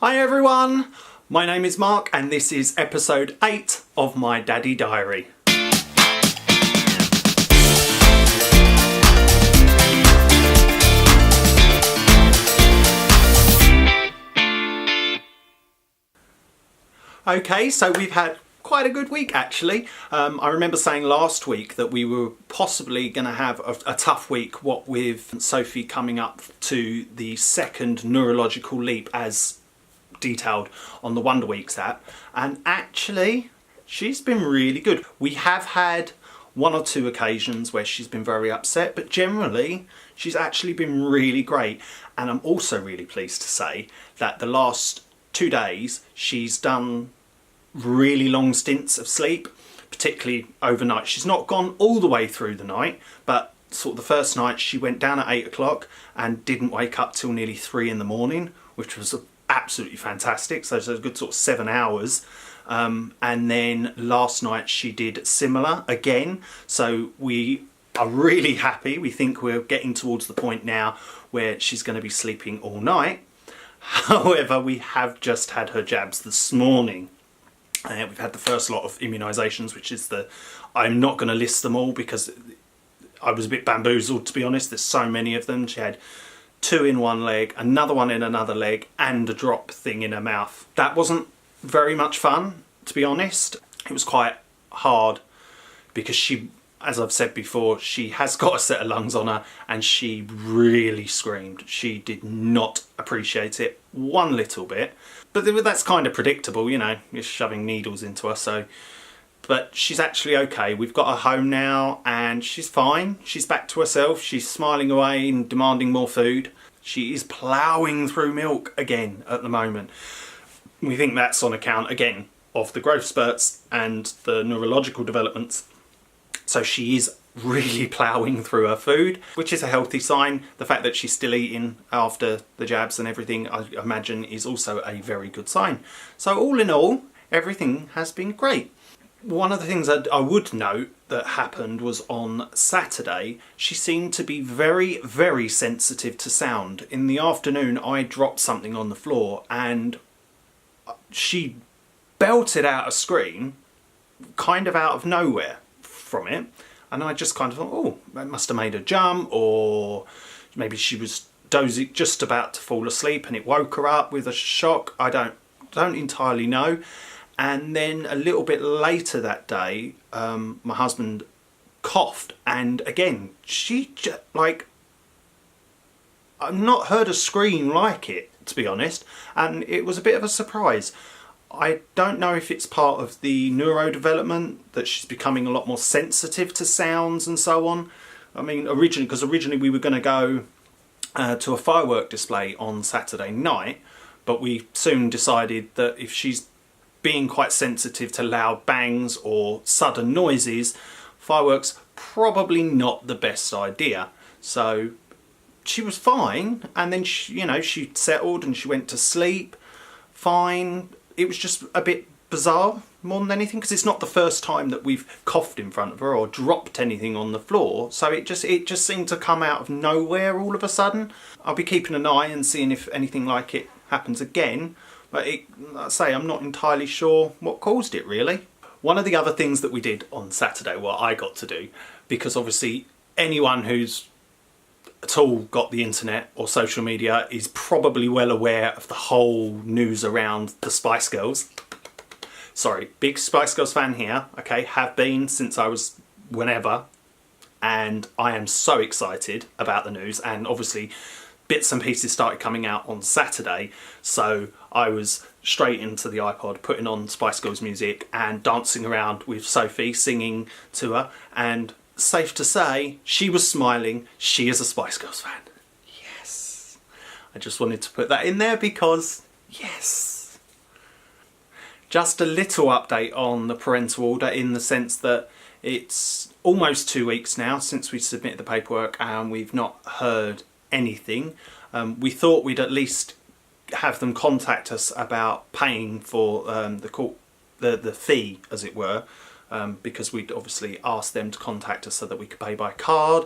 Hi everyone, my name is Mark and this is episode 8 of my Daddy Diary. Okay, so we've had quite a good week actually. I remember saying last week that we were possibly going to have a tough week, what with Sophie coming up to the second neurological leap as detailed on the Wonder Weeks app, and actually she's been really good. We have had one or two occasions where she's been very upset, but generally she's actually been really great. And I'm also really pleased to say that the last 2 days she's done really long stints of sleep, particularly overnight. She's not gone all the way through the night, but sort of the first night she went down at 8 o'clock and didn't wake up till nearly 3 in the morning, which was absolutely fantastic. So it's a good sort of 7 hours. And then last night she did similar again. So we are really happy. We think we're getting towards the point now where she's going to be sleeping all night. However, we have just had her jabs this morning. We've had the first lot of immunisations, which is I'm not going to list them all because I was a bit bamboozled, to be honest. There's so many of them. She had 2 in one leg, another one in another leg, and a drop thing in her mouth. That wasn't very much fun, to be honest. It was quite hard because she, as I've said before, she has got a set of lungs on her and she really screamed. She did not appreciate it one little bit. But that's kind of predictable, you know, you're shoving needles into her, so. But she's actually okay. We've got her home now and she's fine. She's back to herself. She's smiling away and demanding more food. She is ploughing through milk again at the moment. We think that's on account, again, of the growth spurts and the neurological developments. So she is really ploughing through her food, which is a healthy sign. The fact that she's still eating after the jabs and everything, I imagine, is also a very good sign. So all in all, everything has been great. One of the things that I would note that happened was on Saturday, she seemed to be very, very sensitive to sound. In the afternoon, I dropped something on the floor and she belted out a scream, kind of out of nowhere from it. And I just kind of thought, oh, that must have made her jump, or maybe she was dozing, just about to fall asleep and it woke her up with a shock. I don't entirely know. And then a little bit later that day, my husband coughed, and again, she just, like, I've not heard a scream like it, to be honest, and it was a bit of a surprise. I don't know if it's part of the neurodevelopment, that she's becoming a lot more sensitive to sounds and so on. I mean, originally we were going to go to a firework display on Saturday night, but we soon decided that if she's being quite sensitive to loud bangs or sudden noises, fireworks probably not the best idea. So she was fine, and then she settled and she went to sleep fine. It was just a bit bizarre more than anything, because it's not the first time that we've coughed in front of her or dropped anything on the floor. So it just seemed to come out of nowhere all of a sudden. I'll be keeping an eye and seeing if anything like it happens again. But like I say, I'm not entirely sure what caused it really. One of the other things that we did on Saturday, well, I got to do, because obviously anyone who's at all got the internet or social media is probably well aware of the whole news around the Spice Girls. Sorry, big Spice Girls fan here, okay, have been since I was whenever, and I am so excited about the news, and obviously bits and pieces started coming out on Saturday, so I was straight into the iPod, putting on Spice Girls music and dancing around with Sophie, singing to her, and safe to say, she was smiling. She is a Spice Girls fan. Yes. I just wanted to put that in there because, yes. Just a little update on the parental order, in the sense that it's almost 2 weeks now since we submitted the paperwork and we've not heard anything. We thought we'd at least have them contact us about paying for the fee, as it were, because we'd obviously asked them to contact us so that we could pay by card,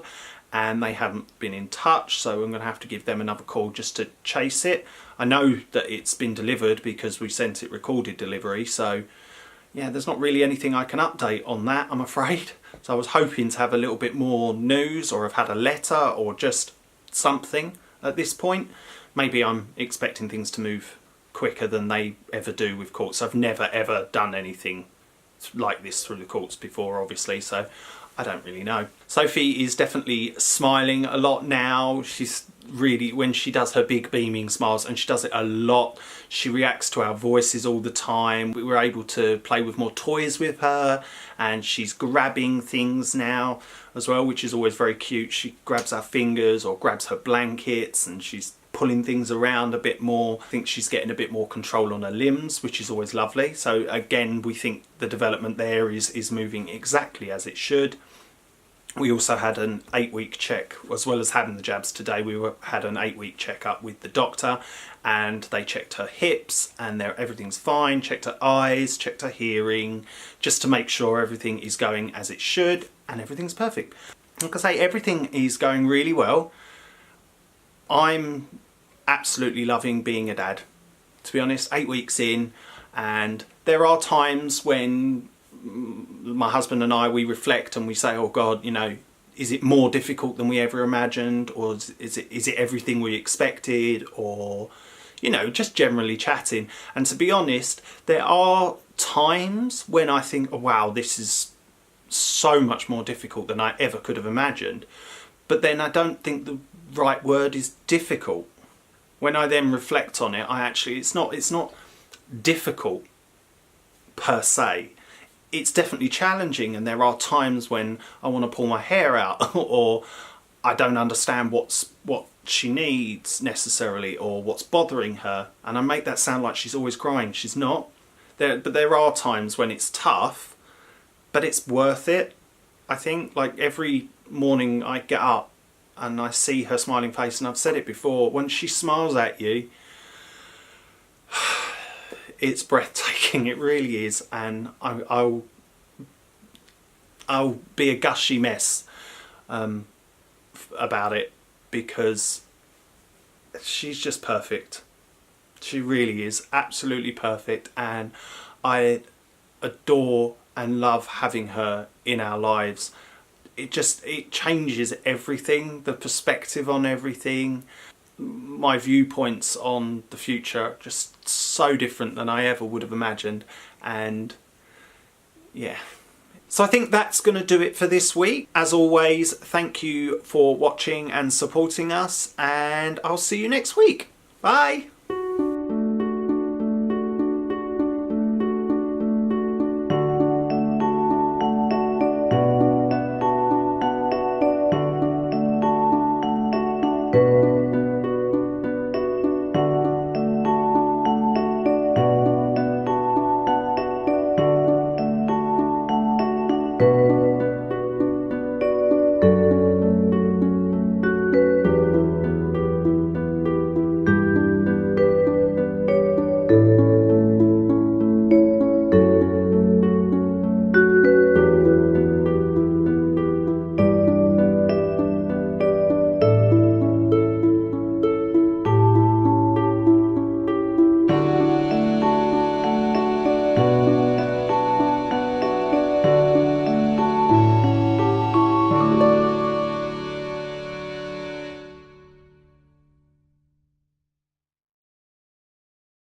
and they haven't been in touch, so I'm going to have to give them another call just to chase it. I know that it's been delivered because we sent it recorded delivery, so yeah, there's not really anything I can update on that, I'm afraid. So I was hoping to have a little bit more news, or have had a letter or just something at this point. Maybe I'm expecting things to move quicker than they ever do with courts. I've never ever done anything like this through the courts before, obviously, so I don't really know. Sophie is definitely smiling a lot now. She's really, when she does her big beaming smiles, and she does it a lot, she reacts to our voices all the time. We were able to play with more toys with her, and she's grabbing things now as well, which is always very cute. She grabs our fingers or grabs her blankets, and she's pulling things around a bit more. I think she's getting a bit more control on her limbs, which is always lovely. So again, we think the development there is moving exactly as it should. We also had an 8-week check, as well as having the jabs today. Had an 8-week checkup with the doctor, and they checked her hips, and everything's fine. Checked her eyes, checked her hearing, just to make sure everything is going as it should, and everything's perfect. Like I say, everything is going really well. I'm absolutely loving being a dad, to be honest. 8 weeks in, and there are times when my husband and I, we reflect and we say, oh God, you know, is it more difficult than we ever imagined, or is it everything we expected, or, you know, just generally chatting. And to be honest, there are times when I think, oh, wow, this is so much more difficult than I ever could have imagined. But then I don't think the right word is difficult. When I then reflect on it, it's not difficult per se. It's definitely challenging, and there are times when I want to pull my hair out or I don't understand what she needs necessarily, or what's bothering her, and I make that sound like she's always crying. She's not. But there are times when it's tough, but it's worth it. I think, like, every morning I get up and I see her smiling face, and I've said it before, when she smiles at you, it's breathtaking. It really is. And I'll be a gushy mess about it, because she's just perfect. She really is absolutely perfect, and I adore and love having her in our lives. It changes everything, the perspective on everything. My viewpoints on the future are just so different than I ever would have imagined. And yeah, so I think that's going to do it for this week. As always, thank you for watching and supporting us, and I'll see you next week. Bye.